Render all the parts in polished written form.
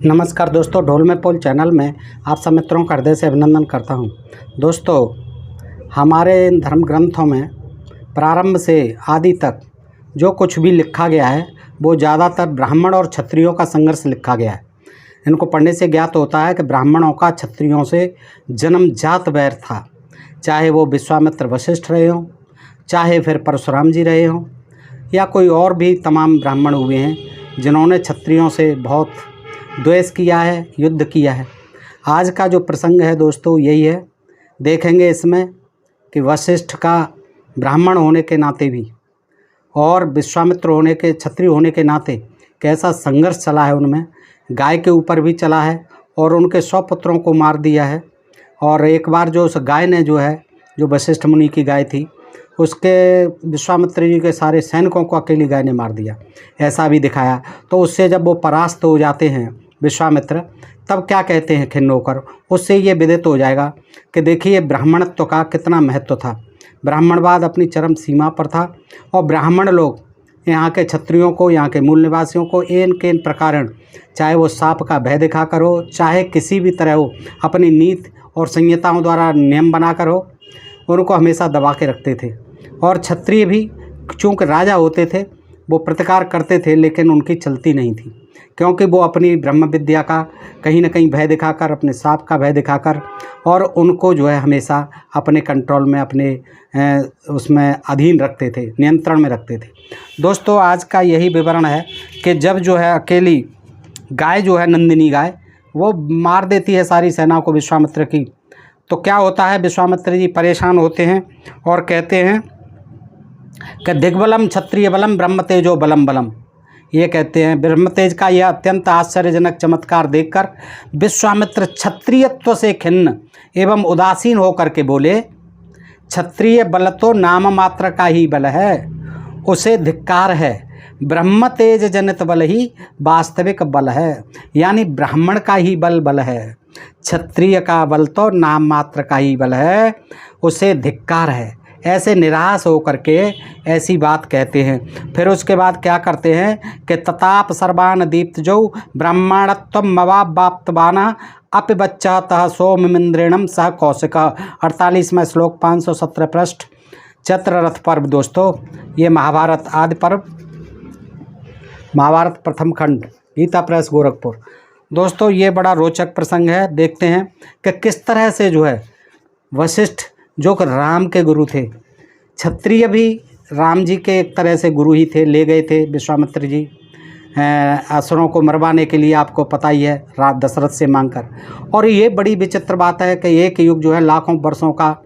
नमस्कार दोस्तों, ढोल में पोल चैनल में आप सब मित्रों का हृदय से अभिनंदन करता हूं। दोस्तों, हमारे धर्म ग्रंथों में प्रारंभ से आदि तक जो कुछ भी लिखा गया है वो ज़्यादातर ब्राह्मण और क्षत्रियों का संघर्ष लिखा गया है। इनको पढ़ने से ज्ञात होता है कि ब्राह्मणों का क्षत्रियों से जन्मजात वैर था, चाहे वो विश्वामित्र वशिष्ठ रहे हों, चाहे फिर परशुराम जी रहे हों, या कोई और भी तमाम ब्राह्मण हुए हैं जिन्होंने क्षत्रियों से बहुत द्वेष किया है, युद्ध किया है। आज का जो प्रसंग है दोस्तों यही है। देखेंगे इसमें कि वशिष्ठ का ब्राह्मण होने के नाते भी और विश्वामित्र होने के क्षत्रिय होने के नाते कैसा संघर्ष चला है उनमें। गाय के ऊपर भी चला है और उनके 100 पुत्रों को मार दिया है। और एक बार जो उस गाय ने जो वशिष्ठ मुनि की गाय थी, उसके विश्वामित्र जी के सारे सैनिकों को अकेली गाय ने मार दिया, ऐसा भी दिखाया। तो उससे जब वो परास्त हो जाते हैं विश्वामित्र, तब क्या कहते हैं खिन्न होकर, उससे ये विदित हो जाएगा कि देखिए ब्राह्मणत्व का कितना महत्व था। ब्राह्मणवाद अपनी चरम सीमा पर था और ब्राह्मण लोग यहाँ के क्षत्रियों को, यहाँ के मूल निवासियों को इन के इन प्रकार, चाहे वो सांप का भय दिखाकर हो, चाहे किसी भी तरह हो, अपनी नीति और संहिताओं द्वारा नियम बनाकर हो, उनको हमेशा दबा के रखते थे। और क्षत्रिय भी चूँकि राजा होते थे वो प्रतिकार करते थे, लेकिन उनकी चलती नहीं थी, क्योंकि वो अपनी ब्रह्म विद्या का कहीं ना कहीं भय दिखाकर, अपने सांप का भय दिखाकर, और उनको हमेशा अपने कंट्रोल में, अपने उसमें अधीन रखते थे, नियंत्रण में रखते थे। दोस्तों, आज का यही विवरण है कि जब अकेली गाय नंदिनी गाय वो मार देती है सारी सेना को विश्वामित्र की, तो क्या होता है, विश्वामित्र जी परेशान होते हैं और कहते हैं कि दिग्बलम क्षत्रिय बलम ब्रह्म तेजो बलम बलम। ये कहते हैं, ब्रह्म तेज का यह अत्यंत आश्चर्यजनक चमत्कार देखकर विश्वामित्र क्षत्रियत्व से खिन्न एवं उदासीन होकर के बोले, क्षत्रिय बल तो नाम मात्र का ही बल है, उसे धिक्कार है। ब्रह्म तेज जनित बल ही वास्तविक बल है, यानी ब्राह्मण का ही बल है। क्षत्रिय का बल तो नाम मात्र का ही बल है, उसे धिक्कार है। ऐसे निराश होकर के ऐसी बात कहते हैं। फिर उसके बाद क्या करते हैं कि तताप सर्वान दीप्त जो ब्राह्मणत्व मवाप्तवाना अपि बच्चातः सोमिंद्रेणम सह कौशिक। 48वां श्लोक, 517 पृष्ठ, चैत्र रथ पर्व। दोस्तों, ये महाभारत आदि पर्व, महाभारत प्रथम खंड, गीता प्रेस गोरखपुर। दोस्तों, ये बड़ा रोचक प्रसंग है। देखते हैं कि किस तरह से वशिष्ठ जो कि राम के गुरु थे, क्षत्रिय भी राम जी के एक तरह से गुरु ही थे, ले गए थे विश्वामित्र जी असुरों को मरवाने के लिए, आपको पता ही है, दशरथ से मांगकर। और ये बड़ी विचित्र बात है कि एक युग लाखों वर्षों का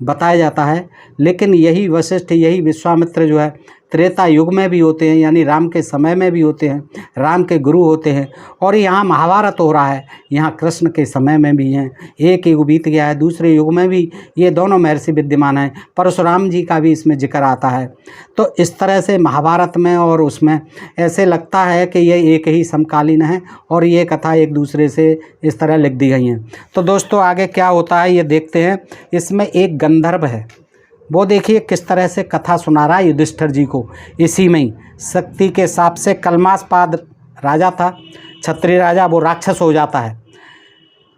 बताया जाता है, लेकिन यही वशिष्ठ, यही विश्वामित्र त्रेता युग में भी होते हैं, यानी राम के समय में भी होते हैं, राम के गुरु होते हैं। और यहाँ महाभारत हो रहा है, यहाँ कृष्ण के समय में भी हैं। एक युग बीत गया है, दूसरे युग में भी ये दोनों महर्षि विद्यमान हैं। परशुराम जी का भी इसमें जिक्र आता है। तो इस तरह से महाभारत में और उसमें ऐसे लगता है कि ये एक ही समकालीन है और ये कथा एक दूसरे से इस तरह लिख दी गई हैं। तो दोस्तों, आगे क्या होता है ये देखते हैं। इसमें एक गंधर्व है, वो देखिए किस तरह से कथा सुना रहा है युधिष्ठिर जी को। इसी में ही शक्ति के साप से कलमासपाद राजा था, क्षत्रिय राजा, वो राक्षस हो जाता है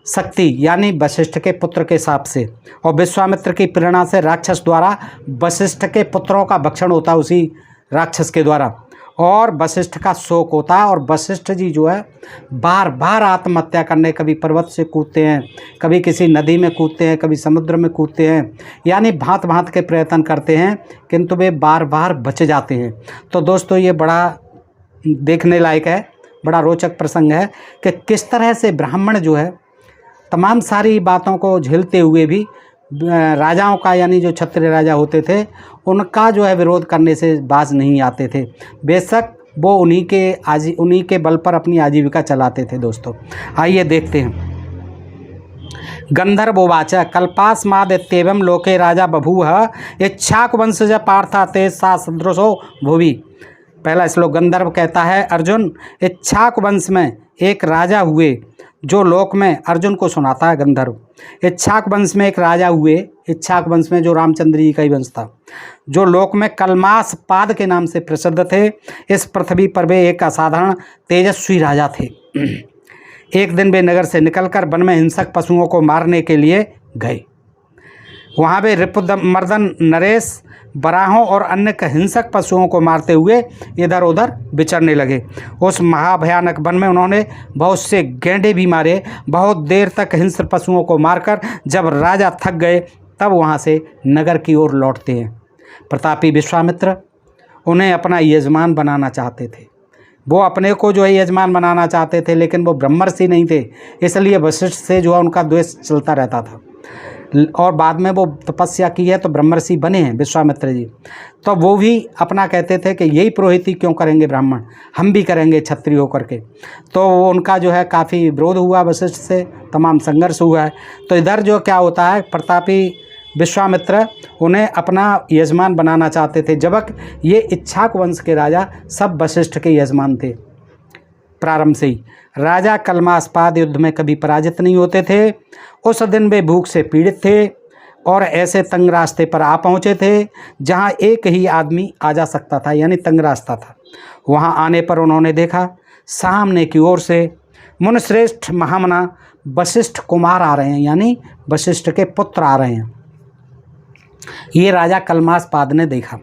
शक्ति यानी वशिष्ठ के पुत्र के साप से, और विश्वामित्र की प्रेरणा से राक्षस द्वारा वशिष्ठ के पुत्रों का भक्षण होता है उसी राक्षस के द्वारा, और वशिष्ठ का शोक होता है। और वशिष्ठ जी बार बार आत्महत्या करने, कभी पर्वत से कूदते हैं, कभी किसी नदी में कूदते हैं, कभी समुद्र में कूदते हैं, यानी भांत भांत के प्रयत्न करते हैं, किंतु वे बार बार बच जाते हैं। तो दोस्तों, ये बड़ा देखने लायक है, बड़ा रोचक प्रसंग है कि किस तरह से ब्राह्मण तमाम सारी बातों को झेलते हुए भी राजाओं का, यानी जो क्षत्रिय राजा होते थे, उनका विरोध करने से बाज नहीं आते थे। बेशक वो उन्हीं के बल पर अपनी आजीविका चलाते थे। दोस्तों, आइए देखते हैं। गंधर्वोवाच कल्पास्मादित्येवं लोके राजा बभूव इच्छाक वंशज पार्था ते सा सदृशो भुवि। पहला श्लोक गंधर्व कहता है, अर्जुन, इच्छाक वंश में एक राजा हुए, जो लोक में, अर्जुन को सुनाता है गंधर्व, इच्छाक वंश में एक राजा हुए, इच्छाक वंश में जो रामचंद्र जी का ही वंश था, जो लोक में कलमास पाद के नाम से प्रसिद्ध थे। इस पृथ्वी पर वे एक असाधारण तेजस्वी राजा थे। एक दिन वे नगर से निकलकर वन में हिंसक पशुओं को मारने के लिए गए। वहाँ वे रिपुदमर्दन नरेश बराहों और अन्य हिंसक पशुओं को मारते हुए इधर उधर विचरने लगे। उस महाभयानक वन में उन्होंने बहुत से गैंडे भी मारे। बहुत देर तक हिंसक पशुओं को मारकर जब राजा थक गए तब वहाँ से नगर की ओर लौटते हैं। प्रतापी विश्वामित्र उन्हें अपना यजमान बनाना चाहते थे। वो अपने को जो है यजमान बनाना चाहते थे, लेकिन वो ब्रह्मर्षि नहीं थे, इसलिए वशिष्ठ से जो है उनका द्वेष चलता रहता था। और बाद में वो तपस्या की है तो ब्रह्मर्षि बने हैं विश्वामित्र जी। तो वो भी अपना कहते थे कि यही पुरोहिती क्यों करेंगे ब्राह्मण, हम भी करेंगे क्षत्रिय होकर के। तो उनका जो है काफ़ी विरोध हुआ वशिष्ठ से, तमाम संघर्ष हुआ है। तो इधर जो क्या होता है, प्रतापी विश्वामित्र उन्हें अपना यजमान बनाना चाहते थे, जबकि ये इक्ष्वाकु वंश के राजा सब वशिष्ठ के यजमान थे प्रारंभ से ही। राजा कलमास्पाद युद्ध में कभी पराजित नहीं होते थे। उस दिन वे भूख से पीड़ित थे और ऐसे तंग रास्ते पर आ पहुँचे थे जहाँ एक ही आदमी आ जा सकता था, यानी तंग रास्ता था। वहाँ आने पर उन्होंने देखा सामने की ओर से मुनिश्रेष्ठ महामना वशिष्ठ कुमार आ रहे हैं, यानी वशिष्ठ के पुत्र आ रहे हैं। ये राजा कलमास्पाद ने देखा,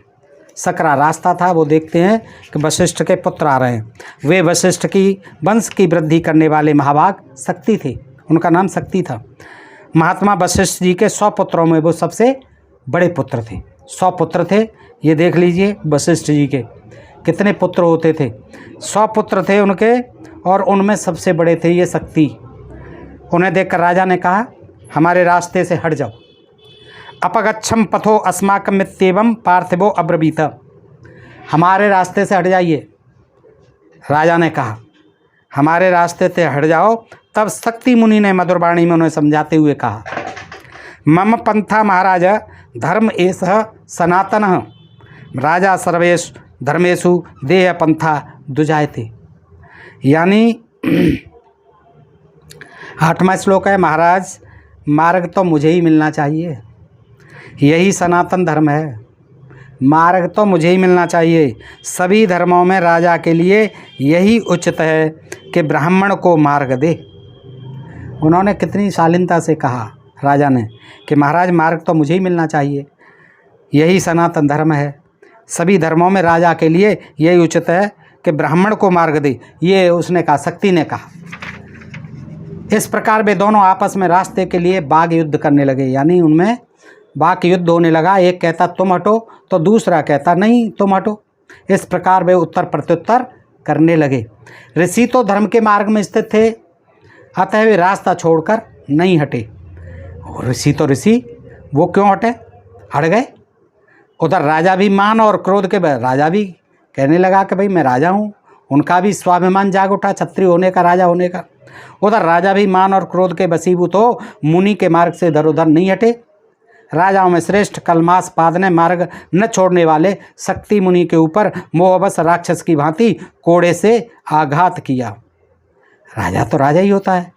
सकरा रास्ता था, वो देखते हैं कि वशिष्ठ के पुत्र आ रहे हैं। वे वशिष्ठ की वंश की वृद्धि करने वाले महाभाग शक्ति थे, उनका नाम शक्ति था। महात्मा वशिष्ठ जी के 100 पुत्रों में वो सबसे बड़े पुत्र थे। 100 पुत्र थे, ये देख लीजिए वशिष्ठ जी के कितने पुत्र होते थे। 100 पुत्र थे उनके, और उनमें सबसे बड़े थे ये शक्ति। उन्हें देखकर राजा ने कहा, हमारे रास्ते से हट जाओ। अपगच्छम पथो अस्माकं मित्येवं पार्थिवो अब्रवीत, हमारे रास्ते से हट जाइए। राजा ने कहा हमारे रास्ते से हट जाओ। तब शक्ति मुनि ने मधुरवाणी में उन्हें समझाते हुए कहा, मम पंथा महाराज धर्म एषः सनातनः, राजा सर्वेषु धर्मेषु देह पंथा दुजायते। यानी 8वां श्लोक है, महाराज मार्ग तो मुझे ही मिलना चाहिए, यही सनातन धर्म है, मार्ग तो मुझे ही मिलना चाहिए। सभी धर्मों में राजा के लिए यही उचित है कि ब्राह्मण को मार्ग दे। उन्होंने कितनी शालीनता से कहा राजा ने कि महाराज मार्ग तो मुझे ही मिलना चाहिए, यही सनातन धर्म है। सभी धर्मों में राजा के लिए यही उचित है कि ब्राह्मण को मार्ग दे, ये उसने कहा, शक्ति ने कहा। इस प्रकार वे दोनों आपस में रास्ते के लिए वाग युद्ध करने लगे, यानी उनमें वाक युद्ध होने लगा। एक कहता तुम हटो तो दूसरा कहता नहीं तुम हटो। इस प्रकार वे उत्तर प्रत्युत्तर करने लगे। ऋषि तो धर्म के मार्ग में स्थित थे, अतः वे रास्ता छोड़कर नहीं हटे। ऋषि तो ऋषि, वो क्यों हटे, हट गए। उधर राजा भी मान और क्रोध के राजा भी कहने लगा कि भाई मैं राजा हूँ, उनका भी स्वाभिमान जाग उठा क्षत्रिय होने का, राजा होने का। उधर राजा भी मान और क्रोध के वशीभूत हो मुनि के मार्ग से इधर उधर नहीं हटे। राजाओं में श्रेष्ठ कलमास्पाद ने मार्ग न छोड़ने वाले शक्ति मुनि के ऊपर मोहवश राक्षस की भांति कोड़े से आघात किया। राजा तो राजा ही होता है,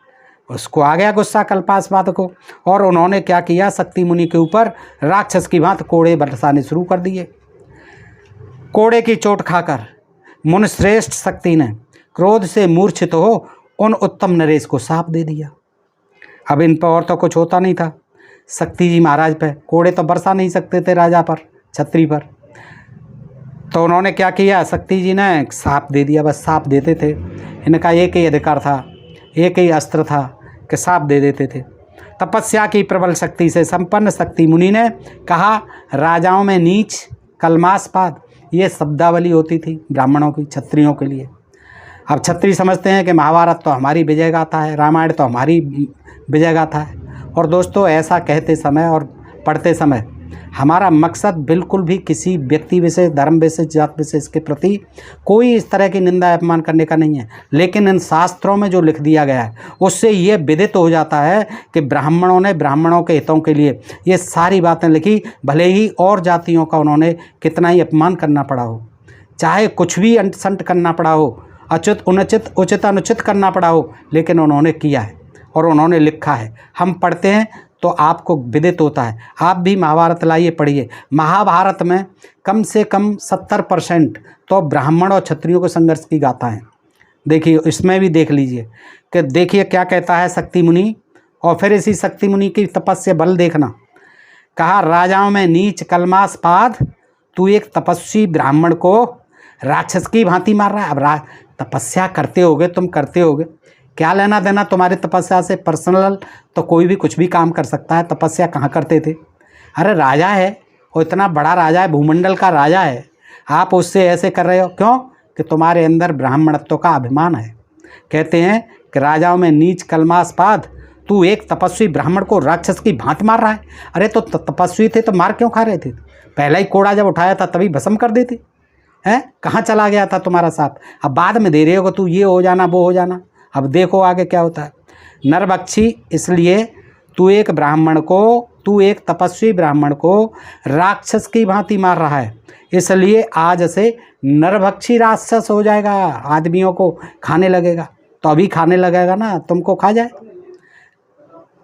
उसको आ गया गुस्सा कलमास्पाद को, और उन्होंने क्या किया, शक्ति मुनि के ऊपर राक्षस की भांति कोड़े बरसाने शुरू कर दिए। कोड़े की चोट खाकर मुनिश्रेष्ठ शक्ति ने क्रोध से मूर्छित हो उन उत्तम नरेश को शाप दे दिया। अब इन पर और तो कुछ होता नहीं था, शक्ति जी महाराज पे कोड़े तो बरसा नहीं सकते थे राजा पर, छत्री पर। तो उन्होंने क्या किया, शक्ति जी ने साप दे दिया। बस साप देते थे, इनका एक ही अधिकार था, एक ही अस्त्र था कि साप दे देते थे। तपस्या की प्रबल शक्ति से संपन्न शक्ति मुनि ने कहा, राजाओं में नीच कलमास्पाद, ये शब्दावली होती थी ब्राह्मणों की, क्षत्रियों के लिए। अब क्षत्रिय समझते हैं कि महाभारत तो हमारी विजय गाथा है, रामायण तो हमारी विजय गाथा है। और दोस्तों, ऐसा कहते समय और पढ़ते समय हमारा मकसद बिल्कुल भी किसी व्यक्ति विशेष, धर्म विशेष, जात विशेष के प्रति कोई इस तरह की निंदा अपमान करने का नहीं है। लेकिन इन शास्त्रों में जो लिख दिया गया है उससे ये विदित हो जाता है कि ब्राह्मणों ने ब्राह्मणों के हितों के लिए ये सारी बातें लिखी, भले ही और जातियों का उन्होंने कितना ही अपमान करना पड़ा हो, चाहे कुछ भी अंट करना पड़ा हो, अच्युत अनुचित उचित अनुचित करना पड़ा हो, लेकिन उन्होंने किया है और उन्होंने लिखा है। हम पढ़ते हैं तो आपको विदित होता है। आप भी महाभारत लाइए, पढ़िए। महाभारत में कम से कम 70% तो ब्राह्मण और क्षत्रियों के संघर्ष की गाथा है। देखिए इसमें भी देख लीजिए कि देखिए क्या कहता है शक्ति मुनि। और फिर इसी शक्ति मुनि की तपस्या बल देखना। कहा राजाओं में नीच कलमास्पाद, तू एक तपस्वी ब्राह्मण को राक्षस की भांति मार रहा है। अब तपस्या करते होगे, तुम करते होगे, क्या लेना देना तुम्हारी तपस्या से? पर्सनल तो कोई भी कुछ भी काम कर सकता है, तपस्या कहाँ करते थे? अरे राजा है, वो इतना बड़ा राजा है, भूमंडल का राजा है, आप उससे ऐसे कर रहे हो क्यों? कि तुम्हारे अंदर ब्राह्मणत्व का अभिमान है। कहते हैं कि राजाओं में नीच कलमास्पाद, तू एक तपस्वी ब्राह्मण को राक्षस की भांति मार रहा है। अरे तो तपस्वी थे तो मार क्यों खा रहे थे? पहला ही कोड़ा जब उठाया था तभी भस्म कर देते हैं। कहाँ चला गया था तुम्हारा साथ? अब बाद में दे रहे हो कि तू ये हो जाना वो हो जाना। अब देखो आगे क्या होता है। नरभक्षी, इसलिए तू एक तपस्वी ब्राह्मण को राक्षस की भांति मार रहा है, इसलिए आज से नरभक्षी राक्षस हो जाएगा, आदमियों को खाने लगेगा। तो अभी खाने लगेगा ना, तुमको खा जाए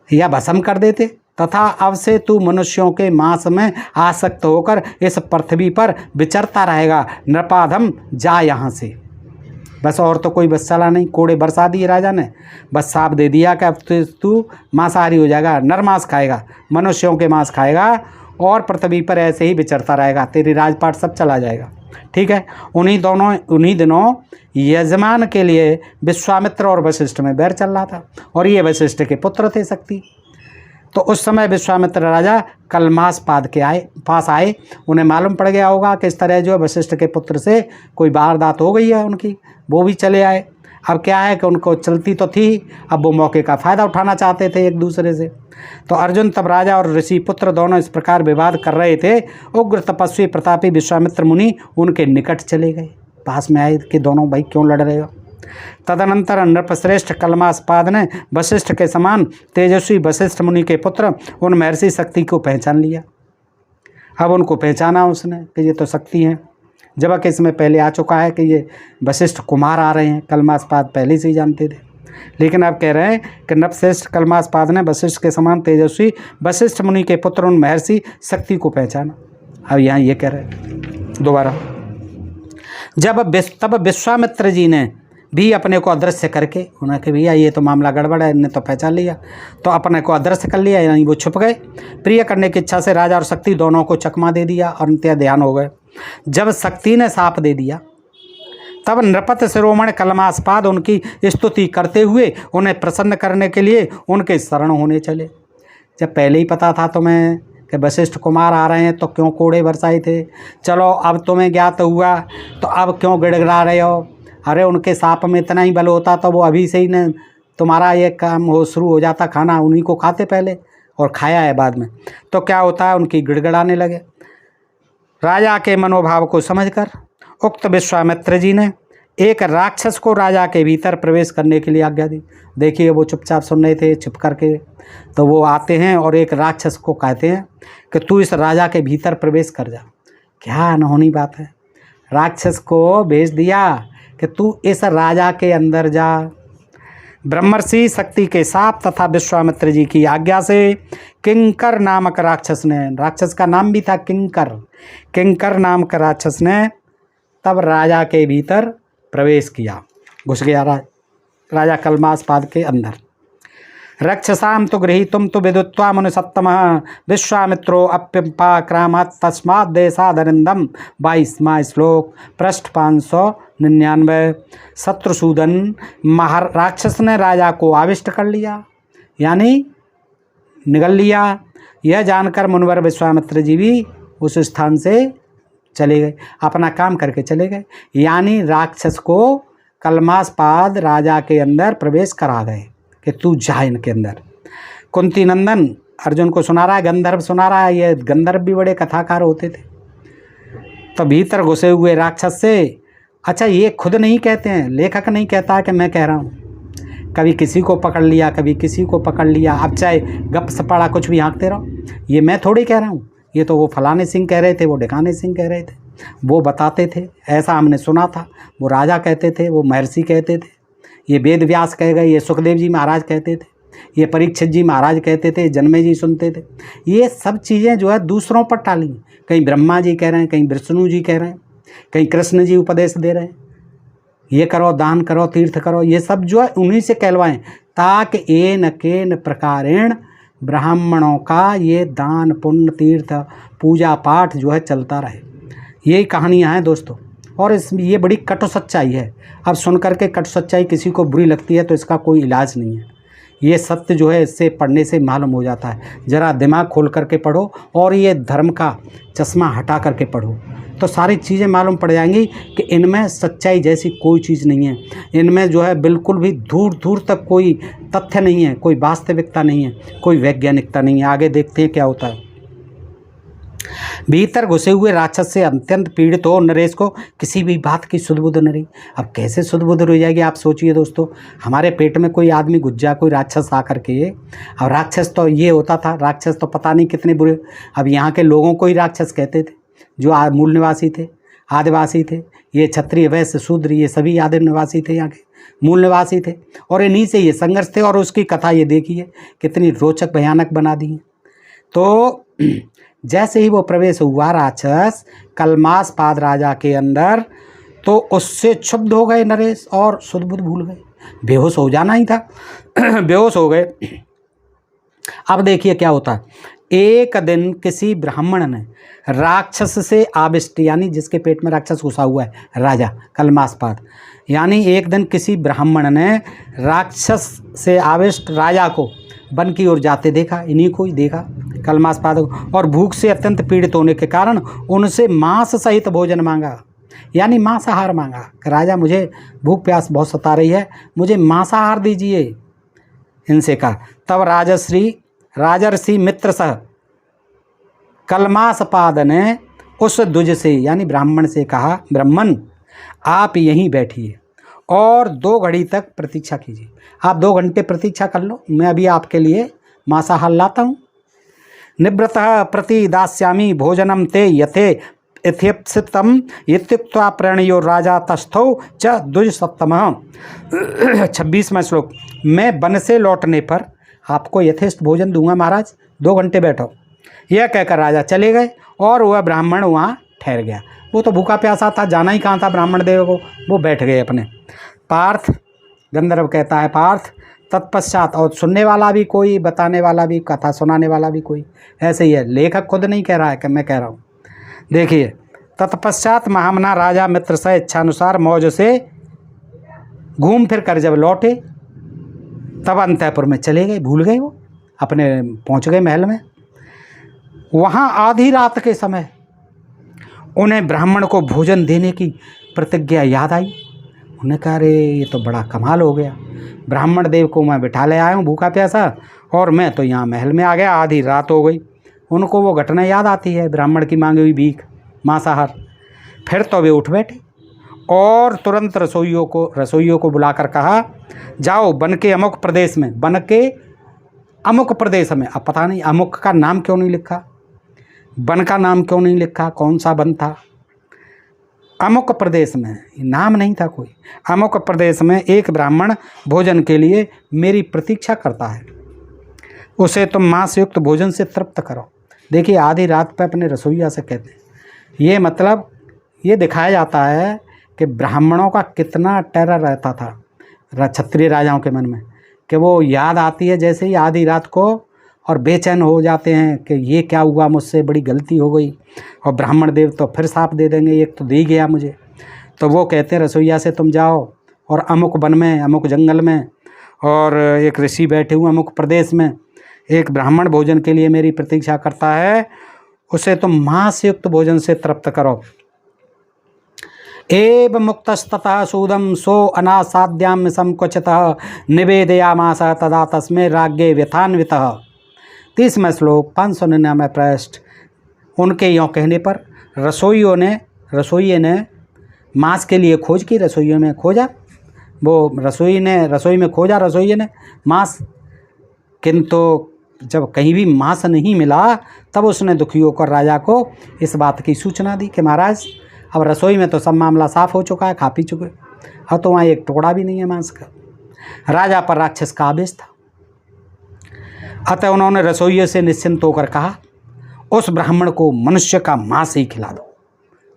या भस्म कर देते। तथा अब से तू मनुष्यों के मांस में आसक्त होकर इस पृथ्वी पर विचरता रहेगा। नृपाधम, जा यहाँ से। बस और तो कोई बस चला नहीं, कोड़े बरसा दिए राजा ने, बस साफ दे दिया कि अब तू मांसाहारी हो जाएगा, नर मांस खाएगा, मनुष्यों के मांस खाएगा और पृथ्वी पर ऐसे ही विचरता रहेगा, तेरी राजपाट सब चला जाएगा। ठीक है। उन्हीं दिनों यजमान के लिए विश्वामित्र और वशिष्ठ में बैर चल रहा था, और ये वशिष्ठ के पुत्र थे शक्ति। तो उस समय विश्वामित्र राजा कलमास्पाद के पास आए। उन्हें मालूम पड़ गया होगा कि इस तरह जो वशिष्ठ के पुत्र से कोई वारदात हो गई है उनकी, वो भी चले आए। अब क्या है कि उनको चलती तो थी, अब वो मौके का फ़ायदा उठाना चाहते थे एक दूसरे से। तो अर्जुन तब राजा और ऋषि पुत्र दोनों इस प्रकार विवाद कर रहे थे। उग्र तपस्वी प्रतापी विश्वामित्र मुनि उनके निकट चले गए, पास में आए कि दोनों भाई क्यों लड़ रहे हो। तदनंतर नृपश्रेष्ठ कलमास्पाद ने वशिष्ठ के समान तेजस्वी वशिष्ठ मुनि के पुत्र उन महर्षि शक्ति को पहचान लिया। अब उनको पहचाना उसने कि ये तो शक्ति हैं, जबकि इसमें पहले आ चुका है कि ये वशिष्ठ कुमार आ रहे हैं। कलमास्पाद पहले से ही जानते थे, लेकिन अब कह रहे हैं कि नृपश्रेष्ठ कलमास्पाद ने वशिष्ठ के समान तेजस्वी वशिष्ठ मुनि के पुत्र उन महर्षि शक्ति को पहचाना। अब यहाँ ये कह रहे हैं दोबारा, तब विश्वामित्र जी ने भी अपने को अदृश्य करके, उन्हें कि भैया ये तो मामला गड़बड़ है, इन्हें तो पहचान लिया, तो अपने को अदृश्य कर लिया, यानी वो छुप गए। प्रिय करने की इच्छा से राजा और शक्ति दोनों को चकमा दे दिया और नित्य ध्यान हो गए। जब शक्ति ने साप दे दिया तब नृपत शिरोमणि कलमास्पाद उनकी स्तुति करते हुए उन्हें प्रसन्न करने के लिए उनके शरण होने चले। जब पहले ही पता था तुम्हें कि वशिष्ठ कुमार आ रहे हैं तो क्यों कोड़े बरसाए थे? चलो अब तुम्हें ज्ञात हुआ तो अब क्यों गिड़गिड़ा रहे हो? अरे उनके सांप में इतना ही बल होता तो वो अभी से ही न तुम्हारा ये काम शुरू हो जाता, खाना उन्हीं को खाते पहले और खाया है बाद में। तो क्या होता है, उनकी गिड़गिड़ाने लगे। राजा के मनोभाव को समझकर उक्त विश्वामित्र जी ने एक राक्षस को राजा के भीतर प्रवेश करने के लिए आज्ञा दी। देखिए वो चुपचाप सुन रहे थे छुप करके, तो वो आते हैं और एक राक्षस को कहते हैं कि तू इस राजा के भीतर प्रवेश कर जा। क्या अनहोनी बात है, राक्षस को भेज दिया कि तू इस राजा के अंदर जा। ब्रह्मर्षि शक्ति के साप तथा विश्वामित्र जी की आज्ञा से किंकर नामक राक्षस ने, राक्षस का नाम भी था किंकर, किंकर नामक राक्षस ने तब राजा के भीतर प्रवेश किया, घुस गया राजा कलमास्पाद के अंदर। रक्षसाम तो गृहीतुम तो विदुत्वा मुनि सत्तमः विश्वामित्रो अप्यपाक्रामत् तस्मात् देशादरिंदम। 22वां श्लोक, पृष्ठ 599। शत्रुसूदन राक्षस ने राजा को आविष्ट कर लिया, यानी निगल लिया। यह जानकर मुनिवर विश्वामित्र जी भी उस स्थान से चले गए, अपना काम करके चले गए। यानी राक्षस को कलमास्पाद राजा के अंदर प्रवेश करा गए कि तू जा इनके अंदर। कुंती नंदन अर्जुन को सुना रहा है, गंधर्व सुना रहा है, ये गंधर्व भी बड़े कथाकार होते थे। तो भीतर घुसे हुए राक्षस से, अच्छा ये खुद नहीं कहते हैं, लेखक नहीं कहता कि मैं कह रहा हूँ, कभी किसी को पकड़ लिया कभी किसी को पकड़ लिया, अब चाहे गप सपाड़ा कुछ भी हाँकते रहो, ये मैं थोड़ी कह रहा हूँ, ये तो वो फलाने सिंह कह रहे थे, वो ढिकाने सिंह कह रहे थे, वो बताते थे, ऐसा हमने सुना था, वो राजा कहते थे, वो महर्षि कहते थे, ये वेद व्यास कह गए, ये सुखदेव जी महाराज कहते थे, ये परीक्षित जी महाराज कहते थे, जन्मे जी सुनते थे। ये सब चीज़ें जो है दूसरों पर टाली, कहीं ब्रह्मा जी कह रहे हैं, कहीं विष्णु जी कह रहे हैं, कहीं कृष्ण जी उपदेश दे रहे हैं, ये करो, दान करो, तीर्थ करो, ये सब जो है उन्हीं से कहलवाएं, ताकि एन केन प्रकारेण ब्राह्मणों का ये दान पुण्य तीर्थ पूजा पाठ जो है चलता रहे। यही कहानियाँ हैं दोस्तों, और ये बड़ी कटु सच्चाई है। अब सुन करके कटु सच्चाई किसी को बुरी लगती है तो इसका कोई इलाज नहीं है। ये सत्य जो है इससे पढ़ने से मालूम हो जाता है। ज़रा दिमाग खोल करके पढ़ो और ये धर्म का चश्मा हटा करके पढ़ो तो सारी चीज़ें मालूम पड़ जाएंगी कि इनमें सच्चाई जैसी कोई चीज़ नहीं है। इनमें जो है बिल्कुल भी दूर दूर तक कोई तथ्य नहीं है, कोई वास्तविकता नहीं है, कोई वैज्ञानिकता नहीं है। आगे देखते हैं क्या होता है। भीतर घुसे हुए राक्षस से अत्यंत पीड़ित हो नरेश को किसी भी बात की सुध बुध न रही। अब कैसे सुध बुध रह जाएगी आप सोचिए दोस्तों। हमारे पेट में कोई आदमी घुस जाए, कोई राक्षस आ करके, अब राक्षस तो ये होता था, राक्षस तो पता नहीं कितने बुरे। अब यहाँ के लोगों को ही राक्षस कहते थे जो मूल निवासी थे, आदिवासी थे। ये क्षत्रिय वैश्य शूद्र ये सभी आदि निवासी थे, यहाँ के मूल निवासी थे, और इन्हीं से ये संघर्ष थे। और उसकी कथा ये देखिए कितनी रोचक भयानक बना दी है। तो जैसे ही वो प्रवेश हुआ राक्षस कलमास पाद राजा के अंदर, तो उससे क्षुब्ध हो गए नरेश और सुध बुध भूल गए। बेहोश हो जाना ही था बेहोश हो गए। अब देखिए क्या होता है। एक दिन किसी ब्राह्मण ने राक्षस से आविष्ट, यानी जिसके पेट में राक्षस घुसा हुआ है राजा कलमासपाद, यानी एक दिन किसी ब्राह्मण ने राक्षस से आविष्ट राजा को वन की ओर जाते देखा, इन्हीं को ही देखा कलमासपाद को, और भूख से अत्यंत पीड़ित होने के कारण उनसे मांस सहित भोजन मांगा, यानी मांसाहार मांगा कि राजा मुझे भूख प्यास बहुत सता रही है, मुझे मांसाहार दीजिए, इनसे कहा। तब राजर्षि मित्र सह कलमासपाद ने उस द्विज से यानी ब्राह्मण से कहा, ब्राह्मण आप यहीं बैठिए और 2 घड़ी तक प्रतीक्षा कीजिए। आप 2 घंटे प्रतीक्षा कर लो, मैं अभी आपके लिए मांसाहार लाता हूँ। निवृतः प्रति दास्यामि भोजनम ते यथे यथेप्सितम इत्युक्त्वा प्रणयो राजा तस्थौ च द्विजसप्तमः। 26वां श्लोक। मैं वन से लौटने पर आपको यथेष्ट भोजन दूंगा महाराज, 2 घंटे बैठो। यह कहकर राजा चले गए और वह ब्राह्मण वहाँ ठहर गया। वो तो भूखा प्यासा था, जाना ही कहाँ था ब्राह्मण देव को, वो बैठ गए अपने। पार्थ, गंधर्व कहता है पार्थ, तत्पश्चात, और सुनने वाला भी कोई, बताने वाला भी, कथा सुनाने वाला भी कोई, ऐसे ही है, लेखक खुद नहीं कह रहा है कि मैं कह रहा हूँ। देखिए, तत्पश्चात महामना राजा मित्र से इच्छानुसार मौज से घूम फिर कर जब लौटे, तब अंतःपुर में चले गए, भूल गए, वो अपने पहुँच गए महल में। वहाँ आधी रात के समय उन्हें ब्राह्मण को भोजन देने की प्रतिज्ञा याद आई। उन्होंने कहा अरे ये तो बड़ा कमाल हो गया, ब्राह्मण देव को मैं बिठा ले आया हूँ भूखा प्यासा, और मैं तो यहाँ महल में आ गया, आधी रात हो गई। उनको वो घटना याद आती है, ब्राह्मण की मांगी हुई भीख, मांसाहार। फिर तो वे उठ बैठे और तुरंत रसोइयों को बुलाकर कहा, जाओ वन के अमुक प्रदेश में, वन के अमुक प्रदेश में, अब पता नहीं अमुक का नाम क्यों नहीं लिखा, वन का नाम क्यों नहीं लिखा, कौन सा वन था, अमुक प्रदेश में नाम नहीं था कोई, अमुक प्रदेश में एक ब्राह्मण भोजन के लिए मेरी प्रतीक्षा करता है, उसे तुम मांस युक्त भोजन से तृप्त करो। देखिए आधी रात पे अपने रसोइया से कहते हैं, ये मतलब ये दिखाया जाता है कि ब्राह्मणों का कितना टेरर रहता था क्षत्रिय राजाओं के मन में, कि वो याद आती है जैसे ही आधी रात को, और बेचैन हो जाते हैं कि ये क्या हुआ, मुझसे बड़ी गलती हो गई, और ब्राह्मण देव तो फिर साप दे देंगे, एक तो दे ही गया मुझे। तो वो कहते हैं रसोइया से तुम जाओ और अमुक वन में, अमुक जंगल में, और एक ऋषि बैठे हुए अमुक प्रदेश में, एक ब्राह्मण भोजन के लिए मेरी प्रतीक्षा करता है, उसे तुम मांस युक्त भोजन से तृप्त करो। एव मुक्तस्ततः सूदम सो अनासाद्याम संकुचितः निवेदयामास तदा तस्मै राज्ञे व्यथान्वितः। 30वां श्लोक 599 पृष्ठ। उनके यों कहने पर रसोइये ने मांस के लिए खोज की, रसोइये में खोजा, वो रसोई में खोजा रसोइये ने मांस, किंतु जब कहीं भी मांस नहीं मिला तब उसने दुखी होकर राजा को इस बात की सूचना दी कि महाराज अब रसोई में तो सब मामला साफ हो चुका है, खा पी चुके, अब तो वहाँ एक टुकड़ा भी नहीं है मांस का। राजा पर राक्षस का आवेश था, अतः उन्होंने रसोइये से निश्चिंत होकर कहा, उस ब्राह्मण को मनुष्य का मांस ही खिला दो,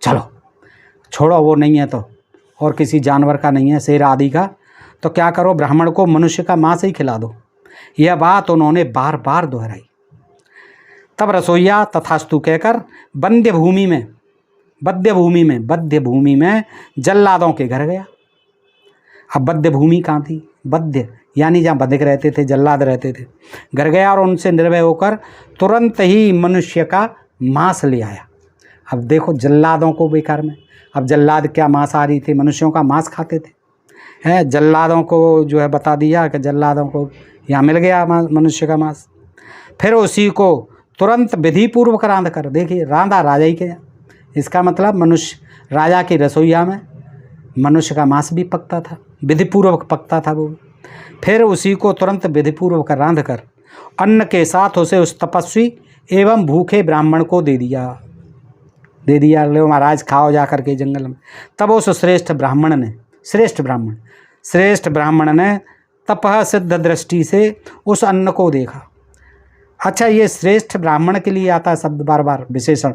चलो छोड़ो वो नहीं है तो और किसी जानवर का नहीं है, शेर आदि का, तो क्या करो, ब्राह्मण को मनुष्य का मांस ही खिला दो। यह बात उन्होंने बार बार दोहराई। तब रसोइया तथास्तु कहकर बंध्य भूमि में जल्लादों के घर गया। अब बद्ध भूमि कहाँ थी? बद्ध यानी जहाँ बधिक रहते थे, जल्लाद रहते थे। घर गया और उनसे निर्भय होकर तुरंत ही मनुष्य का मांस ले आया। अब देखो जल्लादों को बेकार में, अब जल्लाद क्या मांसाहारी थे, मनुष्यों का मांस खाते थे, हैं। जल्लादों को जो है बता दिया कि जल्लादों को यहाँ मिल गया मनुष्य का मांस। फिर उसी को तुरंत विधि पूर्वक रांध कर, देखिए रांधा राजा ही के, इसका मतलब मनुष्य राजा की रसोईया में मनुष्य का मांस भी पकता था, विधिपूर्वक पकता था वो। फिर उसी को तुरंत विधिपूर्वक रांध कर अन्न के साथ उसे उस तपस्वी एवं भूखे ब्राह्मण को दे दिया। लो महाराज खाओ जा कर के जंगल में। तब उस श्रेष्ठ ब्राह्मण ने तपः सिद्ध दृष्टि से उस अन्न को देखा। अच्छा, ये श्रेष्ठ ब्राह्मण के लिए आता है शब्द बार बार, विशेषण।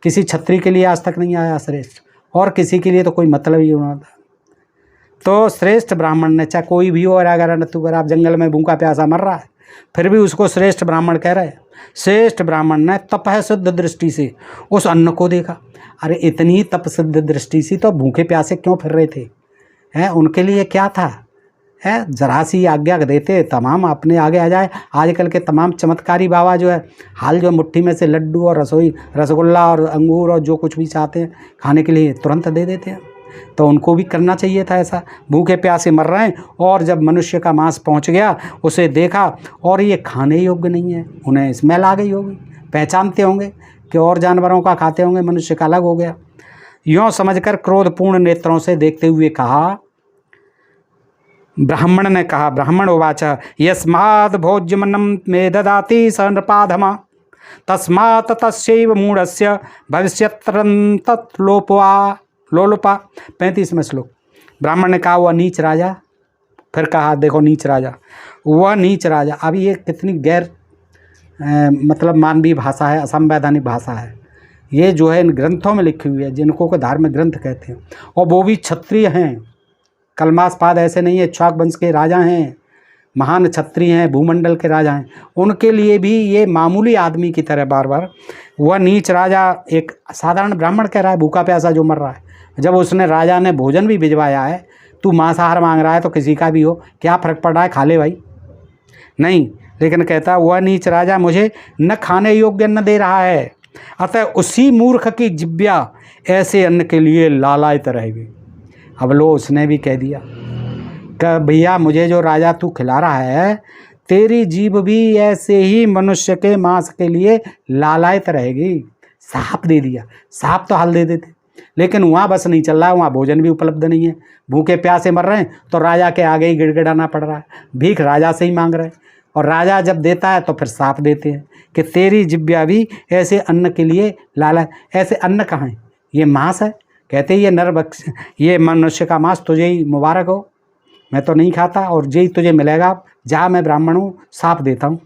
किसी क्षत्रिय के लिए आज तक नहीं आया श्रेष्ठ, और किसी के लिए तो कोई मतलब ही नहीं होता। तो श्रेष्ठ ब्राह्मण ने, चाहे कोई भी हो, अगर आप जंगल में भूखा प्यासा मर रहा है फिर भी उसको श्रेष्ठ ब्राह्मण कह रहे हैं। श्रेष्ठ ब्राह्मण ने तपः सिद्ध दृष्टि से उस अन्न को देखा। अरे इतनी तप सिद्ध दृष्टि से तो भूखे प्यासे क्यों फिर रहे थे, हैं? उनके लिए क्या था, है? जरा सी आज्ञा देते तमाम अपने आगे आ जाए। आजकल के तमाम चमत्कारी बाबा जो है, हाल जो मुट्ठी में से लड्डू और रसगुल्ला और अंगूर और जो कुछ भी चाहते हैं खाने के लिए तुरंत दे देते हैं। तो उनको भी करना चाहिए था ऐसा। भूखे प्यासे मर रहे हैं और जब मनुष्य का मांस पहुंच गया, उसे देखा और ये खाने योग्य नहीं है, उन्हें स्मेल आ गई होगी, पहचानते होंगे कि और जानवरों का खाते होंगे, मनुष्य का अलग हो गया। यों समझकर क्रोधपूर्ण नेत्रों से देखते हुए कहा, ब्राह्मण ने कहा, ब्राह्मण उवाच यस्माद् भोज्यमन्नं मे ददाति स नृपाधमा तस्मात् तस्यैव मूढस्य भविष्यत् लोलुपा। 35वें श्लोक। ब्राह्मण ने कहा वह नीच राजा, फिर कहा देखो नीच राजा, वह नीच राजा। अभी ये कितनी गैर मतलब मानवीय भाषा है, असंवैधानिक भाषा है। ये जो है इन ग्रंथों में लिखी हुई है, जिनको को धार्मिक ग्रंथ कहते हैं, और वो भी क्षत्रिय हैं, कलमासपाद ऐसे नहीं है, छाक वंश के राजा हैं, महान क्षत्रिय हैं, भूमंडल के राजा हैं। उनके लिए भी ये मामूली आदमी की तरह बार बार वह नीच राजा एक साधारण ब्राह्मण कह रहा है, भूखा प्यासा जो मर रहा है। जब उसने राजा ने भोजन भी भिजवाया है, तू मांसाहार मांग रहा है तो किसी का भी हो, क्या फ़र्क पड़ रहा है, खा ले भाई। नहीं, लेकिन कहता वह नीच राजा मुझे न खाने योग्य अन्न दे रहा है, अतः उसी मूर्ख की जिब्या ऐसे अन्न के लिए लालायित रहेगी। अब लो, उसने भी कह दिया कि भैया मुझे जो राजा तू खिला रहा है, तेरी जीभ भी ऐसे ही मनुष्य के मांस के लिए लालायित रहेगी। साफ दे दिया, साफ तो हाल दे देते, लेकिन वहाँ बस नहीं चल रहा है, वहाँ भोजन भी उपलब्ध नहीं है, भूखे प्यासे मर रहे हैं, तो राजा के आगे ही गिड़गिड़ाना पड़ रहा है, भीख राजा से ही मांग रहे हैं। और राजा जब देता है तो फिर साफ देते हैं कि तेरी जिब्या भी ऐसे अन्न के लिए लाला। ऐसे अन्न कहाँ है, ये मांस है। कहते ये नरभक्ष, ये मनुष्य का मांस तुझे ही मुबारक हो, मैं तो नहीं खाता और यही तुझे मिलेगा, जहाँ मैं ब्राह्मण हूँ, साफ देता हूँ।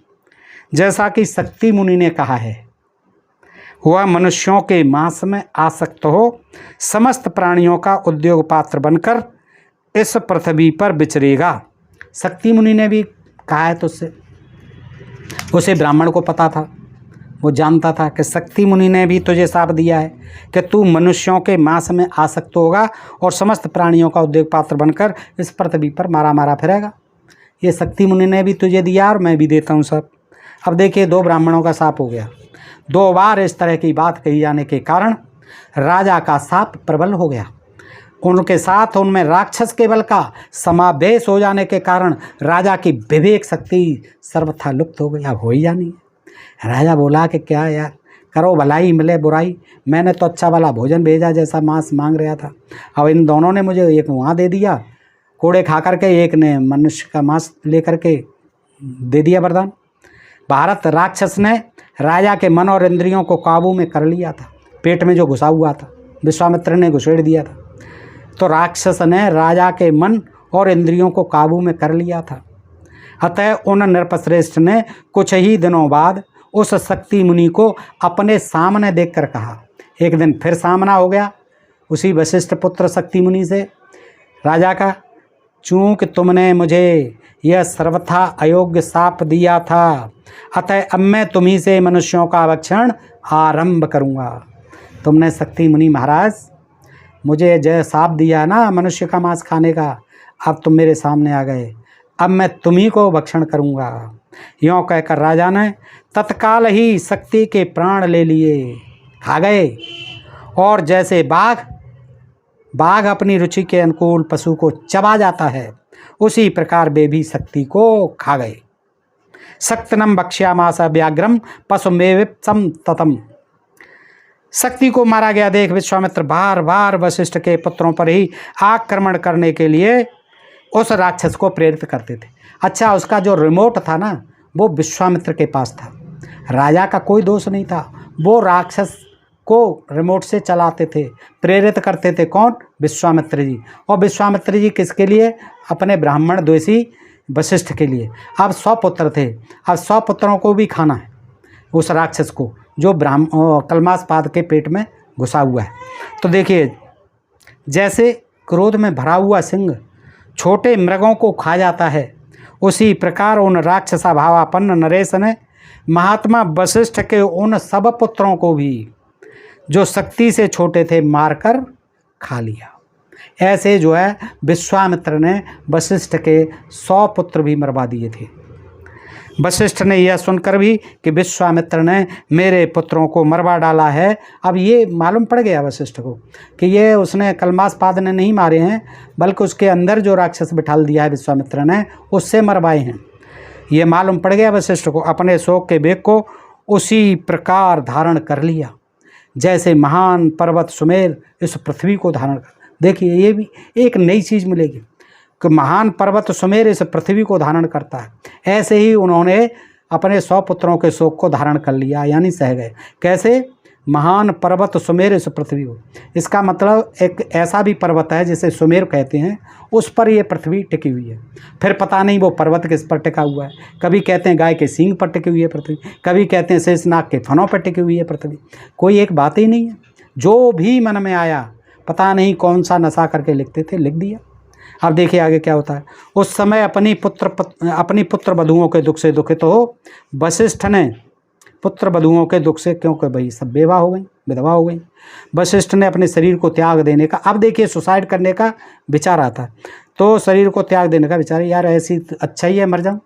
जैसा कि शक्ति मुनि ने कहा है, वह मनुष्यों के मांस में आसक्त हो समस्त प्राणियों का उद्योग पात्र बनकर इस पृथ्वी पर विचरेगा। शक्ति मुनि ने भी कहा है, तो उसे ब्राह्मण को पता था, वो जानता था कि शक्ति मुनि ने भी तुझे साफ दिया है कि तू मनुष्यों के मांस में आसक्त होगा और समस्त प्राणियों का उद्योग पात्र बनकर इस पृथ्वी पर मारा मारा फिरेगा। ये शक्ति मुनि ने भी तुझे दिया और मैं भी देता हूँ सब। अब देखिए, दो ब्राह्मणों का साप हो गया। 2 बार इस तरह की बात कही जाने के कारण राजा का साप प्रबल हो गया। उनके साथ उनमें राक्षस के बल का समावेश हो जाने के कारण राजा की विवेक शक्ति सर्वथा लुप्त हो गई। अब हो ही जानी है। राजा बोला कि क्या यार, करो भलाई मिले बुराई, मैंने तो अच्छा वाला भोजन भेजा जैसा मांस मांग रहा था, अब इन दोनों ने मुझे एक वहाँ दे दिया कोड़े खा करके, एक ने मनुष्य का मांस ले करके दे दिया वरदान। भारत राक्षस ने राजा के मन और इंद्रियों को काबू में कर लिया था, पेट में जो घुसा हुआ था विश्वामित्र ने घुसेड़ दिया था, तो राक्षस ने राजा के मन और इंद्रियों को काबू में कर लिया था। अतः उन नृपश्रेष्ठ ने कुछ ही दिनों बाद उस शक्ति मुनि को अपने सामने देखकर कहा। एक दिन फिर सामना हो गया उसी वशिष्ठ पुत्र शक्ति मुनि से राजा का, चूंकि तुमने मुझे यह सर्वथा अयोग्य शाप दिया था, अतः अब मैं तुम्ही से मनुष्यों का भक्षण आरंभ करूँगा। तुमने शक्ति मुनि महाराज मुझे जय शाप दिया ना मनुष्य का मांस खाने का, अब तुम मेरे सामने आ गए, अब मैं तुम्ही को भक्षण करूँगा। यों कहकर राजा ने तत्काल ही शक्ति के प्राण ले लिए, खा गए। और जैसे बाघ अपनी रुचि के अनुकूल पशु को चबा जाता है, उसी प्रकार वे भी शक्ति को खा गए। शक्तनम भक्ष्यामास व्याघ्रम पशुमेविप्सम ततम। शक्ति को मारा गया देख विश्वामित्र बार बार वशिष्ठ के पुत्रों पर ही आक्रमण करने के लिए उस राक्षस को प्रेरित करते थे। अच्छा, उसका जो रिमोट था ना, वो विश्वामित्र के पास था। राजा का कोई दोष नहीं था, वो राक्षस को रिमोट से चलाते थे, प्रेरित करते थे। कौन? विश्वामित्र जी। और विश्वामित्र जी किसके लिए? अपने ब्राह्मण द्वेषी वशिष्ठ के लिए। अब 100 पुत्र थे, अब 100 पुत्रों को भी खाना है उस राक्षस को जो कलमासपाद के पेट में घुसा हुआ है। तो देखिए, जैसे क्रोध में भरा हुआ सिंह छोटे मृगों को खा जाता है, उसी प्रकार उन राक्षसा भावापन्न नरेश ने महात्मा वशिष्ठ के उन सब पुत्रों को भी जो शक्ति से छोटे थे मारकर खा लिया। ऐसे जो है विश्वामित्र ने वशिष्ठ के 100 पुत्र भी मरवा दिए थे। वशिष्ठ ने यह सुनकर भी कि विश्वामित्र ने मेरे पुत्रों को मरवा डाला है, अब ये मालूम पड़ गया वशिष्ठ को कि ये उसने कलमासपाद ने नहीं मारे हैं, बल्कि उसके अंदर जो राक्षस बिठाल दिया है विश्वामित्र ने, उससे मरवाए हैं। ये मालूम पड़ गया वशिष्ठ को। अपने शोक के वेग को उसी प्रकार धारण कर लिया जैसे महान पर्वत सुमेर इस पृथ्वी को धारण कर। देखिए, ये भी एक नई चीज़ मिलेगी कि महान पर्वत सुमेर इस पृथ्वी को धारण करता है। ऐसे ही उन्होंने अपने 100 पुत्रों के शोक को धारण कर लिया, यानी सह गए। कैसे? महान पर्वत सुमेर इस पृथ्वी को। इसका मतलब एक ऐसा भी पर्वत है जिसे सुमेर कहते हैं, उस पर ये पृथ्वी टिकी हुई है। फिर पता नहीं वो पर्वत किस पर टिका हुआ है। कभी कहते हैं गाय के सींग पर टिकी हुई है पृथ्वी, कभी कहते हैं शेषनाग के फनों पर टिकी हुई है पृथ्वी। कोई एक बात ही नहीं है, जो भी मन में आया, पता नहीं कौन सा नशा करके लिखते थे, लिख दिया। अब देखिए आगे क्या होता है। उस समय अपनी पुत्र वधुओं के दुख से दुखित हो वशिष्ठ ने पुत्र वधुओं के दुख से, क्योंकि भाई सब विधवा हो गई, वशिष्ठ ने अपने शरीर को त्याग देने का, अब देखिए सुसाइड करने का विचार आता है, तो शरीर को त्याग देने का विचार, यार ऐसी अच्छा ही है मर जाऊँ,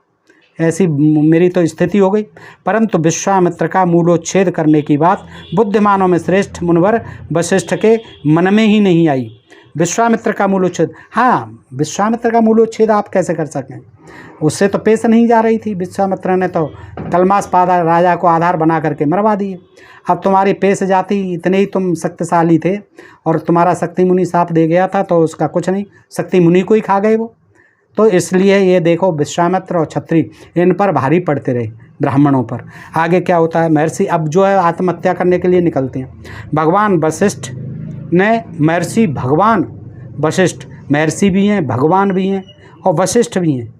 ऐसी मेरी तो स्थिति हो गई। परंतु विश्वामित्र का मूलोच्छेद करने की बात बुद्धिमानों में श्रेष्ठ मुनिवर वशिष्ठ के मन में ही नहीं आई। विश्वामित्र का मूलोच्छेद, हाँ, विश्वामित्र का मूलोच्छेद आप कैसे कर सकें? उससे तो पेश नहीं जा रही थी। विश्वामित्र ने तो कलमासपाद राजा को आधार बना करके मरवा दिए। अब तुम्हारी पेश जाती, इतने ही तुम शक्तिशाली थे और तुम्हारा शक्ति मुनि साप दे गया था, तो उसका कुछ नहीं, शक्ति मुनि को ही खा गए वो। तो इसलिए ये देखो, विश्वामित्र और छत्री इन पर भारी पड़ते रहे, ब्राह्मणों पर। आगे क्या होता है, महर्षि अब जो है आत्महत्या करने के लिए निकलते हैं। भगवान वशिष्ठ ने, महर्षि भगवान वशिष्ठ, महर्षि भी हैं, भगवान भी हैं और वशिष्ठ भी हैं।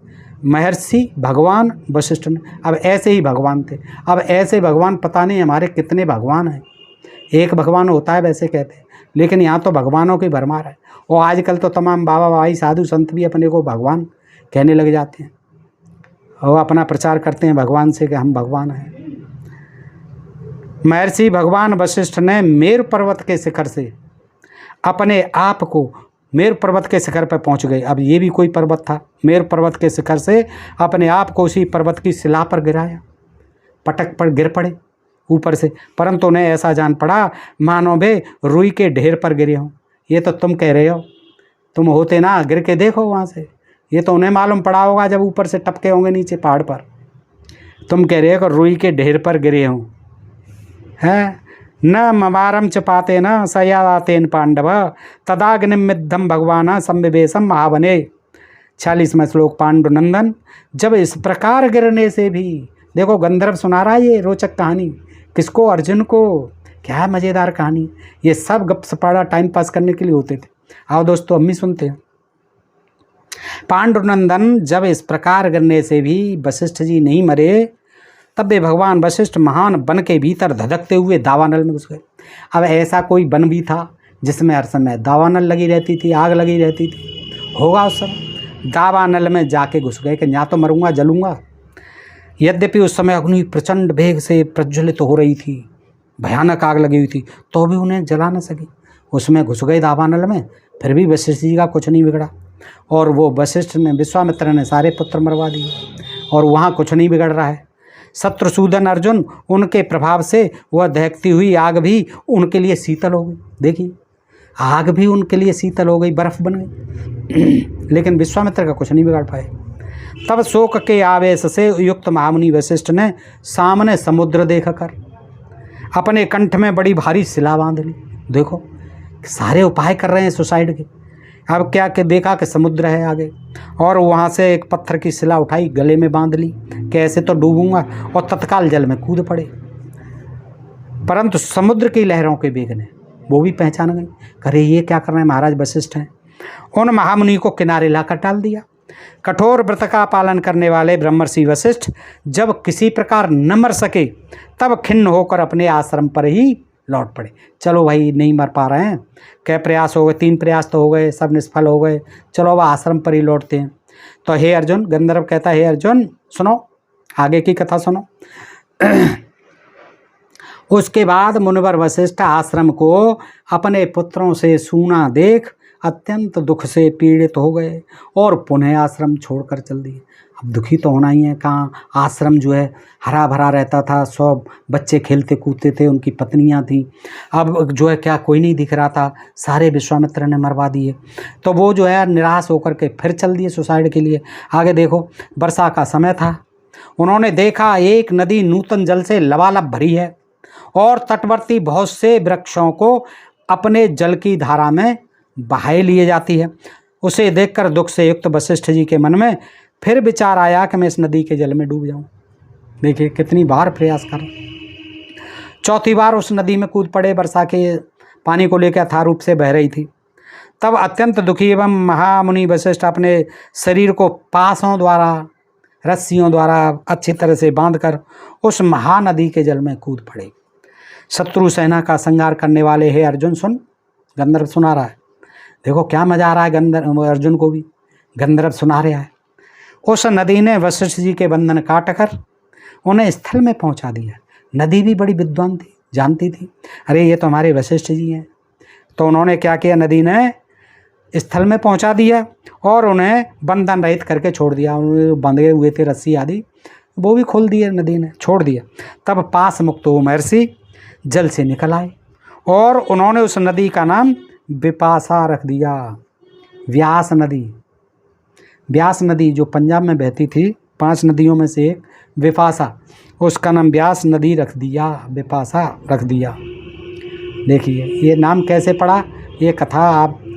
महर्षि भगवान वशिष्ठ ने, अब ऐसे ही भगवान थे। अब ऐसे भगवान पता नहीं हमारे कितने भगवान हैं। एक भगवान होता है वैसे कहते हैं, लेकिन यहाँ तो भगवानों की भरमार है। और आजकल तो तमाम बाबा भाई साधु संत भी अपने को भगवान कहने लग जाते हैं और अपना प्रचार करते हैं भगवान से कि हम भगवान हैं। महर्षि भगवान वशिष्ठ ने मेरु पर्वत के शिखर से अपने आप को, मेरु पर्वत के शिखर पर पहुंच गए। अब ये भी कोई पर्वत था। मेरु पर्वत के शिखर से अपने आप को उसी पर्वत की शिला पर गिराया, पटक पर गिर पड़े ऊपर से। परंतु उन्हें ऐसा जान पड़ा मानो वे रुई के ढेर पर गिरे हों। ये तो तुम कह रहे हो, तुम होते ना गिर के देखो वहाँ से। ये तो उन्हें मालूम पड़ा होगा जब ऊपर से टपके होंगे नीचे पहाड़ पर। तुम कह रहे हो कि रुई के ढेर पर गिरे हों, हैं? न ममारम च पाते न सयातेन पांडव तदाग्निमिद्धम भगवान संविवेशम महावने। 46वां श्लोक। पांडुनंदन, जब इस प्रकार गिरने से भी, देखो गंधर्व सुना रहा है ये रोचक कहानी, किसको? अर्जुन को। क्या है मज़ेदार कहानी। ये सब गप सपाड़ा टाइम पास करने के लिए होते थे। आओ दोस्तों हम भी सुनते हैं। पांडुनंदन, जब इस प्रकार गिरने से भी वशिष्ठ जी नहीं मरे, तब वे भगवान वशिष्ठ महान वन के भीतर धधकते हुए दावानल में घुस गए। अब ऐसा कोई वन भी था जिसमें हर समय दावानल लगी रहती थी, आग लगी रहती थी। होगा उस समय दावानल में जाके घुस गए कि यहाँ तो मरूंगा, जलूंगा। यद्यपि उस समय अग्नि प्रचंड वेग से प्रज्वलित हो रही थी, भयानक आग लगी हुई थी, तो भी उन्हें जला न सकी। उसमें घुस गए दावानल में, फिर भी वशिष्ठ जी का कुछ नहीं बिगड़ा। और वो वशिष्ठ ने, विश्वामित्र ने सारे पुत्र मरवा दिए और वहाँ कुछ नहीं बिगड़ रहा है। शत्रुसूदन अर्जुन, उनके प्रभाव से वह दहकती हुई आग भी उनके लिए शीतल हो गई। देखिए, आग भी उनके लिए शीतल हो गई, बर्फ बन गई। लेकिन विश्वामित्र का कुछ नहीं बिगाड़ पाए। तब शोक के आवेश से युक्त महामुनि वशिष्ठ ने सामने समुद्र देखकर अपने कंठ में बड़ी भारी शिला बांध ली। देखो, सारे उपाय कर रहे हैं सुसाइड के। अब क्या कि देखा कि समुद्र है आगे, और वहाँ से एक पत्थर की शिला उठाई, गले में बांध ली कि ऐसे तो डूबूंगा, और तत्काल जल में कूद पड़े। परंतु समुद्र की लहरों के वेग ने वो भी पहचान गई, अरे ये क्या कर रहे हैं, महाराज वशिष्ठ हैं। उन महामुनि को किनारे लाकर टाल दिया। कठोर व्रत का पालन करने वाले ब्रह्मर्षि वशिष्ठ जब किसी प्रकार न मर सके, तब खिन्न होकर अपने आश्रम पर ही लौट पड़े। चलो भाई, नहीं मर पा रहे हैं, क्या प्रयास हो गए, 3 प्रयास तो हो गए, सब निष्फल हो गए, चलो अब आश्रम पर ही लौटते हैं। तो हे अर्जुन, गंधर्व कहता है, हे अर्जुन सुनो, आगे की कथा सुनो। उसके बाद मुनिवर वशिष्ठ आश्रम को अपने पुत्रों से सूना देख अत्यंत दुख से पीड़ित हो गए और पुनः आश्रम छोड़कर चल दिए। अब दुखी तो होना ही है, कहाँ आश्रम जो है हरा भरा रहता था, सब बच्चे खेलते कूदते थे, उनकी पत्नियां थीं। अब जो है क्या कोई नहीं दिख रहा था, सारे विश्वामित्र ने मरवा दिए। तो वो जो है निराश होकर के फिर चल दिए सुसाइड के लिए। आगे देखो, वर्षा का समय था। उन्होंने देखा एक नदी नूतन जल से लबालब भरी है और तटवर्ती बहुत से वृक्षों को अपने जल की धारा में बहाए लिए जाती है। उसे देखकर दुख से युक्त वशिष्ठ जी के मन में फिर विचार आया कि मैं इस नदी के जल में डूब जाऊं। देखिए कितनी बार प्रयास कर, 4थी बार उस नदी में कूद पड़े। वर्षा के पानी को लेकर अथाह रूप से बह रही थी। तब अत्यंत दुखी एवं महामुनि वशिष्ठ अपने शरीर को पासों द्वारा, रस्सियों द्वारा अच्छी तरह से बांधकर उस महानदी के जल में कूद पड़े। शत्रु सेना का संहार करने वाले हे अर्जुन सुन, गंधर्व सुना रहा है। देखो क्या मजा आ रहा है, गंधर्व अर्जुन को भी गंधर्व सुना रहा है। उस नदी ने वशिष्ठ जी के बंधन काटकर उन्हें स्थल में पहुंचा दिया। नदी भी बड़ी विद्वान थी, जानती थी, अरे ये तो हमारे वशिष्ठ जी हैं। तो उन्होंने क्या किया, नदी ने स्थल में पहुंचा दिया और उन्हें बंधन रहित करके छोड़ दिया। उन्हें बंधे हुए थे रस्सी आदि, वो भी खोल दिए, नदी ने छोड़ दिया। तब पास मुक्त हो महर्षि जल से निकल आए और उन्होंने उस नदी का नाम विपाशा रख दिया। व्यास नदी, व्यास नदी जो पंजाब में बहती थी, 5 नदियों में से एक विपाशा, उसका नाम व्यास नदी रख दिया, विपाशा रख दिया। देखिए ये नाम कैसे पड़ा, ये कथा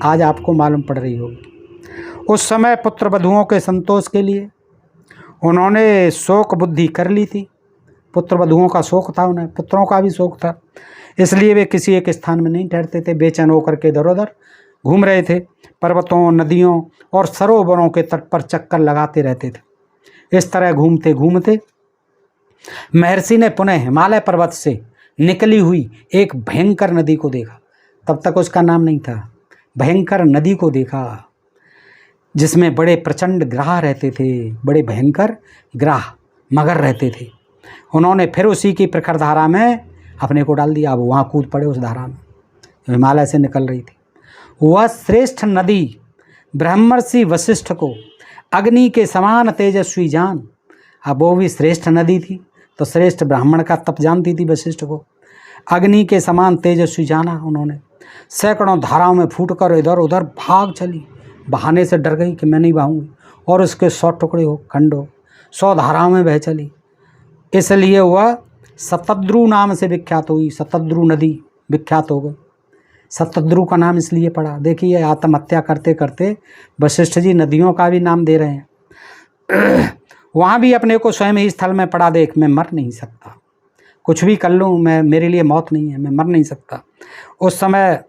आज आपको मालूम पड़ रही होगी। उस समय पुत्र वधुओं के संतोष के लिए उन्होंने शोक बुद्धि कर ली थी। पुत्र वधुओं का शोक था, उन्हें पुत्रों का भी शोक था, इसलिए वे किसी एक स्थान में नहीं ठहरते थे, बेचैन होकर के इधर उधर घूम रहे थे। पर्वतों, नदियों और सरोवरों के तट पर चक्कर लगाते रहते थे। इस तरह घूमते घूमते महर्षि ने पुनः हिमालय पर्वत से निकली हुई एक भयंकर नदी को देखा। तब तक उसका नाम नहीं था। भयंकर नदी को देखा जिसमें बड़े प्रचंड ग्राह रहते थे, बड़े भयंकर ग्राह मगर रहते थे। उन्होंने फिर उसी की प्रखर धारा में अपने को डाल दिया। अब वहाँ कूद पड़े उस धारा में, हिमालय से निकल रही थी। वह श्रेष्ठ नदी ब्रह्मर्षि वशिष्ठ को अग्नि के समान तेजस्वी जान, अब वो भी श्रेष्ठ नदी थी तो श्रेष्ठ ब्राह्मण का तप जानती थी वशिष्ठ को, अग्नि के समान तेजस्वी जाना उन्होंने। सैकड़ों धाराओं में फूटकर इधर उधर भाग चली, बहाने से डर गई कि मैं नहीं बहूँगी, और उसके 100 टुकड़े हो, खंड हो, 100 धाराओं में बह चली। इसलिए वह शतद्रु नाम से विख्यात हुई, शतद्रु नदी विख्यात हो गई। शतद्रु का नाम इसलिए पड़ा। देखिए आत्महत्या करते करते वशिष्ठ जी नदियों का भी नाम दे रहे हैं। वहाँ भी अपने को स्वयं ही स्थल में पड़ा देख, मैं मर नहीं सकता, कुछ भी कर लूँ मैं, मेरे लिए मौत नहीं है, मैं मर नहीं सकता। उस समय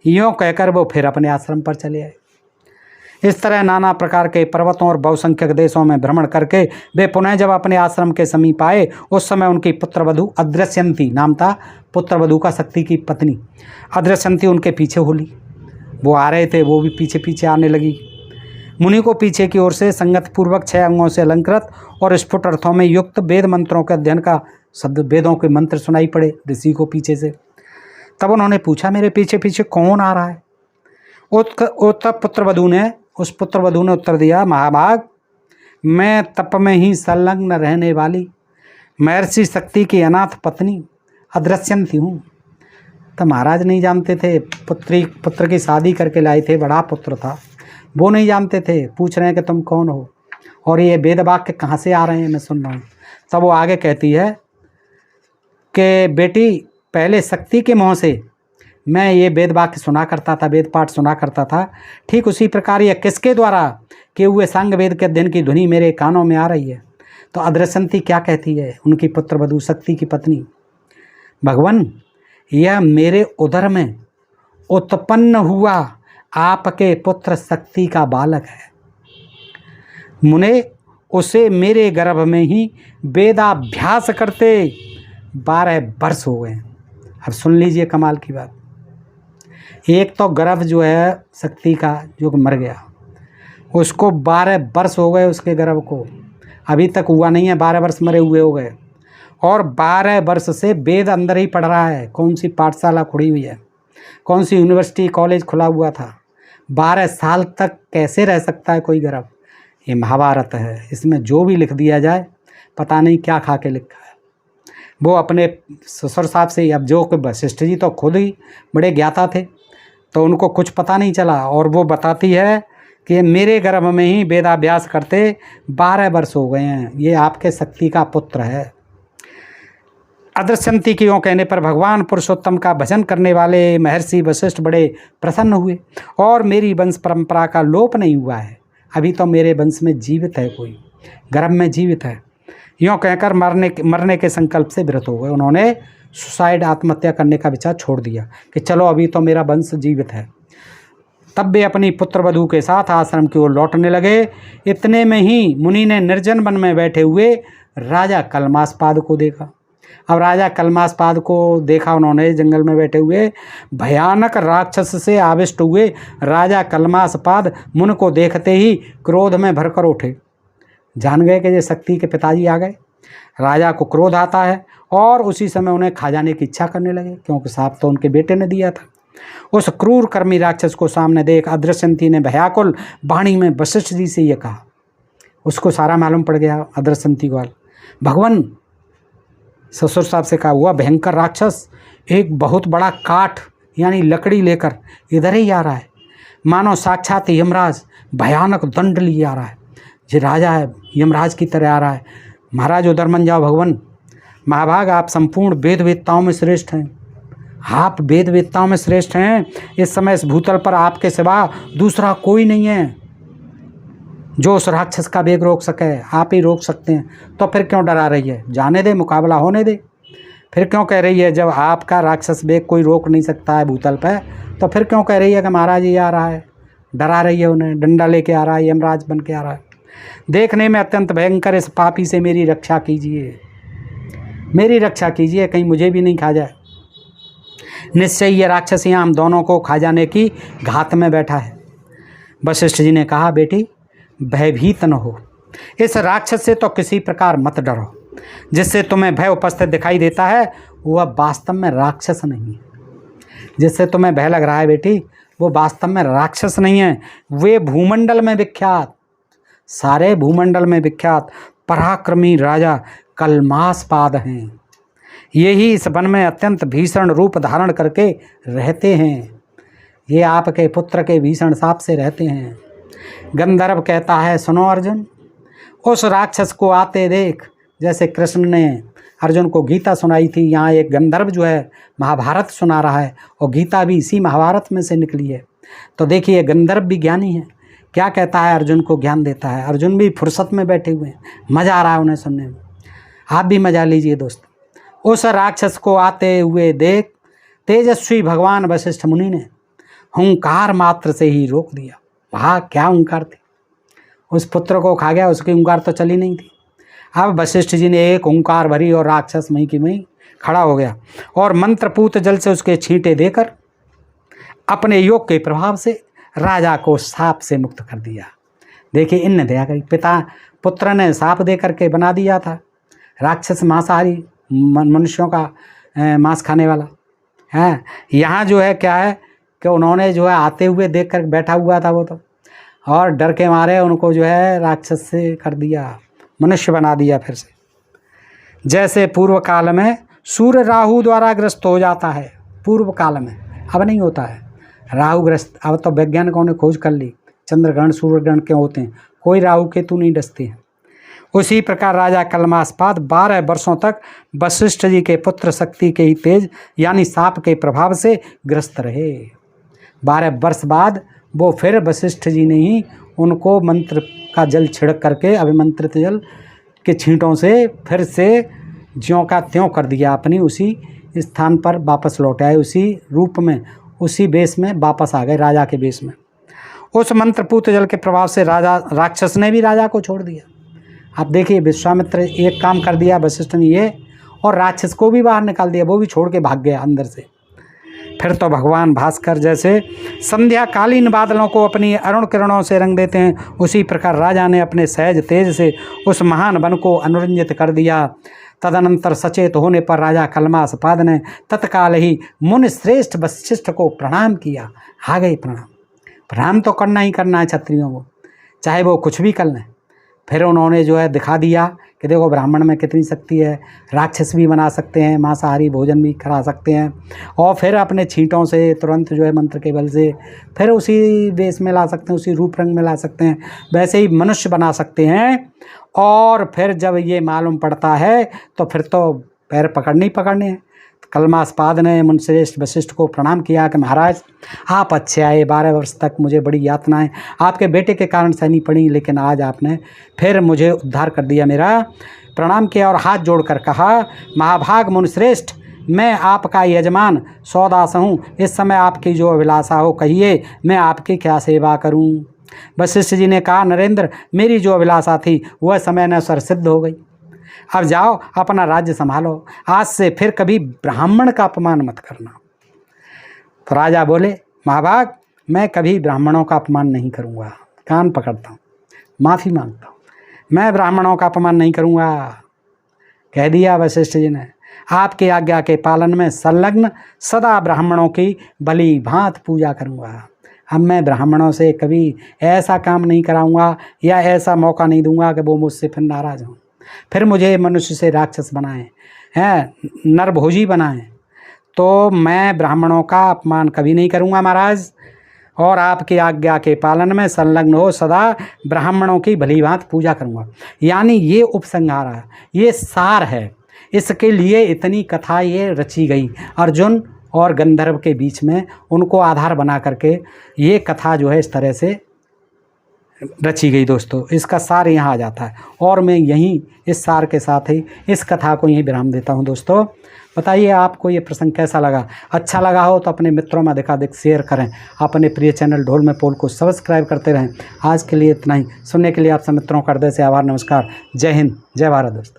यूँ कहकर वो फिर अपने आश्रम पर चले आए। इस तरह नाना प्रकार के पर्वतों और बहुसंख्यक देशों में भ्रमण करके वे पुनः जब अपने आश्रम के समीप आए, उस समय उनकी पुत्रवधू अदृश्यंती नाम था, पुत्रवधू का शक्ति की पत्नी अदृश्यंती उनके पीछे हो ली। वो आ रहे थे, वो भी पीछे पीछे आने लगी। मुनि को पीछे की ओर से संगत पूर्वक 6 अंगों से अलंकृत और स्फुट अर्थों में युक्त वेद मंत्रों के अध्ययन का शब्द, वेदों के मंत्र सुनाई पड़े ऋषि को पीछे से। तब उन्होंने पूछा, मेरे पीछे पीछे कौन आ रहा है? तब उस पुत्रवधू ने उत्तर दिया, महाभाग, मैं तप में ही संलग्न रहने वाली महर्षि शक्ति की अनाथ पत्नी अदृश्यंती हूँ। तो महाराज नहीं जानते थे, पुत्र की शादी करके लाए थे, बड़ा पुत्र था, वो नहीं जानते थे। पूछ रहे हैं कि तुम कौन हो और ये वेद वाक्य कहाँ से आ रहे हैं, मैं सुन रहा हूँ। तब वो आगे कहती है कि बेटी, पहले शक्ति के मुँह से मैं ये वेद वाक्य सुना करता था, वेद पाठ सुना करता था, ठीक उसी प्रकार यह किसके द्वारा किए हुए सांग वेद के अध्ययन की ध्वनि मेरे कानों में आ रही है। तो अदृश्यंती क्या कहती है, उनकी पुत्रवधू शक्ति की पत्नी, भगवान, यह मेरे उदर में उत्पन्न हुआ आपके पुत्र शक्ति का बालक है। मुने, उसे मेरे गर्भ में ही वेदाभ्यास करते 12 वर्ष हो गए। अब सुन लीजिए कमाल की बात। एक तो गर्भ जो है शक्ति का जो मर गया, उसको 12 वर्ष हो गए उसके गर्भ को, अभी तक हुआ नहीं है, 12 वर्ष मरे हुए हो गए। और 12 वर्ष से वेद अंदर ही पढ़ रहा है। कौन सी पाठशाला खुली हुई है, कौन सी यूनिवर्सिटी कॉलेज खुला हुआ था? 12 साल तक कैसे रह सकता है कोई गर्भ? ये महाभारत है, इसमें जो भी लिख दिया जाए पता नहीं क्या खा के लिखा है। वो अपने ससुर साहब से, अब जो वशिष्ठ जी तो खुद ही बड़े ज्ञाता थे, तो उनको कुछ पता नहीं चला। और वो बताती है कि मेरे गर्भ में ही वेदाभ्यास करते 12 वर्ष हो गए हैं, ये आपके शक्ति का पुत्र है। अदृश्यंती की ओं कहने पर भगवान पुरुषोत्तम का भजन करने वाले महर्षि वशिष्ठ बड़े प्रसन्न हुए, और मेरी वंश परंपरा का लोप नहीं हुआ है, अभी तो मेरे वंश में जीवित है, कोई गर्भ में जीवित है। यूँ कहकर मरने के संकल्प से विरत हो गए। उन्होंने सुसाइड, आत्महत्या करने का विचार छोड़ दिया कि चलो अभी तो मेरा वंश जीवित है। तब वे अपनी पुत्रवधू के साथ आश्रम की ओर लौटने लगे। इतने में ही मुनि ने निर्जन वन में बैठे हुए राजा कलमासपाद को देखा। अब राजा कलमासपाद को देखा उन्होंने, जंगल में बैठे हुए भयानक राक्षस से आविष्ट हुए राजा कलमासपाद मुनि को देखते ही क्रोध में भरकर उठे। जान गए कि ये शक्ति के पिताजी आ गए। राजा को क्रोध आता है और उसी समय उन्हें खा जाने की इच्छा करने लगे, क्योंकि साप तो उनके बेटे ने दिया था। उस क्रूर कर्मी राक्षस को सामने देख अदृश्यंती ने भयाकुल वाणी में वशिष्ठ जी से ये कहा। उसको सारा मालूम पड़ गया अदृश्यंती को। भगवान, ससुर साहब से कहा हुआ भयंकर राक्षस एक बहुत बड़ा काठ यानी लकड़ी लेकर इधर ही आ रहा है, मानो साक्षात यमराज भयानक दंड लिए आ रहा है। ये राजा है, यमराज की तरह आ रहा है। महाराज उधर मन जाओ। भगवान, महाभाग, आप संपूर्ण वेदवेत्ताओं में श्रेष्ठ हैं, आप वेदवेत्ताओं में श्रेष्ठ हैं। इस समय इस भूतल पर आपके सिवा दूसरा कोई नहीं है जो उस राक्षस का वेग रोक सके, आप ही रोक सकते हैं। तो फिर क्यों डरा रही है? जाने दे, मुकाबला होने दे। फिर क्यों कह रही है, जब आपका राक्षस वेग कोई रोक नहीं सकता है भूतल पर, तो फिर क्यों कह रही है कि महाराज ये आ रहा है? डरा रही है उन्हें, डंडा लेके आ रहा है, यमराज बन के आ रहा है। देखने में अत्यंत भयंकर इस पापी से मेरी रक्षा कीजिए, मेरी रक्षा कीजिए, कहीं मुझे भी नहीं खा जाए। निश्चय ये राक्षस यहाँ हम दोनों को खा जाने की घात में बैठा है। वशिष्ठ जी ने कहा, बेटी भयभीत न हो, इस राक्षस से तो किसी प्रकार मत डरो। जिससे तुम्हें भय उपस्थित दिखाई देता है वह वास्तव में राक्षस नहीं है। जिससे तुम्हें भय लग रहा है बेटी, वो वास्तव में राक्षस नहीं है। वे भूमंडल में विख्यात, सारे भूमंडल में विख्यात पराक्रमी राजा कलमासपाद हैं। यही इस वन में अत्यंत भीषण रूप धारण करके रहते हैं। ये आपके पुत्र के भीषण साप से रहते हैं। गंधर्व कहता है, सुनो अर्जुन, उस राक्षस को आते देख। जैसे कृष्ण ने अर्जुन को गीता सुनाई थी, यहाँ एक गंधर्व जो है महाभारत सुना रहा है, और गीता भी इसी महाभारत में से निकली है। तो देखिए गंधर्व भी ज्ञानी है, क्या कहता है, अर्जुन को ज्ञान देता है। अर्जुन भी फुर्सत में बैठे हुए हैं, मज़ा आ रहा है उन्हें सुनने में। आप भी मजा लीजिए दोस्त। उस राक्षस को आते हुए देख तेजस्वी भगवान वशिष्ठ मुनि ने हुंकार मात्र से ही रोक दिया। वहाँ क्या ओंकार थी, उस पुत्र को खा गया, उसकी ओंकार तो चली नहीं थी। अब वशिष्ठ जी ने एक ओंकार भरी और राक्षस मई की मई खड़ा हो गया और मंत्रपूत जल से उसके छींटे देकर अपने योग के प्रभाव से राजा को साप से मुक्त कर दिया। देखिए, इन दया करी, पिता पुत्र ने साप दे करके बना दिया था राक्षस, मांसाहारी, मनुष्यों का मांस खाने वाला है। यहाँ जो है क्या है कि उन्होंने जो है आते हुए देख कर बैठा हुआ था वो तो, और डर के मारे उनको जो है राक्षस से कर दिया, मनुष्य बना दिया फिर से। जैसे पूर्व काल में सूर्य राहु द्वारा ग्रस्त हो जाता है, पूर्व काल में, अब नहीं होता है राहु ग्रस्त। अब तो वैज्ञानिकों ने खोज कर ली, चंद्र ग्रहण सूर्य ग्रहण क्यों होते हैं, कोई राहु केतु नहीं डसते हैं। उसी प्रकार राजा कलमास्पाद 12 वर्षों तक वशिष्ठ जी के पुत्र शक्ति के ही तेज यानी साप के प्रभाव से ग्रस्त रहे। 12 वर्ष बाद वो फिर वशिष्ठ जी ने ही उनको मंत्र का जल छिड़क करके अभिमंत्रित जल के छींटों से फिर से ज्यों का त्यों कर दिया, अपनी उसी स्थान पर वापस लौट आए, उसी रूप में, उसी वेश में वापस आ गए, राजा के वेश में। उस मंत्रपूत जल के प्रभाव से राक्षस ने भी राजा को छोड़ दिया। आप देखिए, विश्वामित्र एक काम कर दिया वशिष्ठ ने ये, और राक्षस को भी बाहर निकाल दिया, वो भी छोड़ के भाग गया अंदर से। फिर तो भगवान भास्कर जैसे संध्याकालीन बादलों को अपनी अरुण किरणों से रंग देते हैं, उसी प्रकार राजा ने अपने सहज तेज से उस महान वन को अनुरंजित कर दिया। तदनंतर सचेत होने पर राजा कलमास्पाद ने तत्काल ही मुनि श्रेष्ठ वशिष्ठ को प्रणाम किया। आ गई प्रणाम तो करना ही करना है क्षत्रियों को, चाहे वो कुछ भी कर लें। फिर उन्होंने जो है दिखा दिया कि देखो ब्राह्मण में कितनी शक्ति है, राक्षस भी बना सकते हैं, मांसाहारी भोजन भी करा सकते हैं, और फिर अपने छींटों से तुरंत जो है मंत्र के बल से फिर उसी वेश में ला सकते हैं, उसी रूप रंग में ला सकते हैं, वैसे ही मनुष्य बना सकते हैं। और फिर जब ये मालूम पड़ता है तो फिर तो पैर पकड़ने ही पकड़ने हैं। कलमास्पाद ने मुनिश्रेष्ठ वशिष्ठ को प्रणाम किया कि महाराज आप अच्छे आए, 12 वर्ष तक मुझे बड़ी यातनाएं आपके बेटे के कारण सहनी पड़ी, लेकिन आज आपने फिर मुझे उद्धार कर दिया मेरा। प्रणाम किया और हाथ जोड़कर कहा, महाभाग मुनिश्रेष्ठ, मैं आपका यजमान सौदास हूँ, इस समय आपकी जो अभिलाषा हो कहिए, मैं आपकी क्या सेवा करूँ। वशिष्ठ जी ने कहा, नरेंद्र, मेरी जो अभिलाषा थी वह समय न सर सिद्ध हो गई, अब जाओ अपना राज्य संभालो, आज से फिर कभी ब्राह्मण का अपमान मत करना। तो राजा बोले, महाभाग, मैं कभी ब्राह्मणों का अपमान नहीं करूँगा, कान पकड़ता हूँ, माफ़ी मांगता हूँ, मैं ब्राह्मणों का अपमान नहीं करूँगा। कह दिया वशिष्ठ जी ने, आपकी आज्ञा के पालन में संलग्न सदा ब्राह्मणों की भली भांत पूजा करूँगा। अब मैं ब्राह्मणों से कभी ऐसा काम नहीं कराऊँगा या ऐसा मौका नहीं दूँगा कि वो मुझसे फिर नाराज़ हों, फिर मुझे मनुष्य से राक्षस बनाएं, हैं नरभोजी बनाएं, तो मैं ब्राह्मणों का अपमान कभी नहीं करूँगा महाराज, और आपकी आज्ञा के पालन में संलग्न हो सदा ब्राह्मणों की भली भांत पूजा करूँगा। यानी ये उपसंहार है, ये सार है, इसके लिए इतनी कथा ये रची गई। अर्जुन और गंधर्व के बीच में उनको आधार बना करके ये कथा जो है इस तरह से रची गई। दोस्तों, इसका सार यहाँ आ जाता है, और मैं यहीं इस सार के साथ ही इस कथा को यहीं विराम देता हूँ। दोस्तों, बताइए आपको ये प्रसंग कैसा लगा। अच्छा लगा हो तो अपने मित्रों में दिखादिख शेयर करें, अपने प्रिय चैनल ढोल में पोल को सब्सक्राइब करते रहें। आज के लिए इतना ही, सुनने के लिए आप सब मित्रों का हृदय से आभार, नमस्कार, जय हिंद, जय भारत। दोस्तों।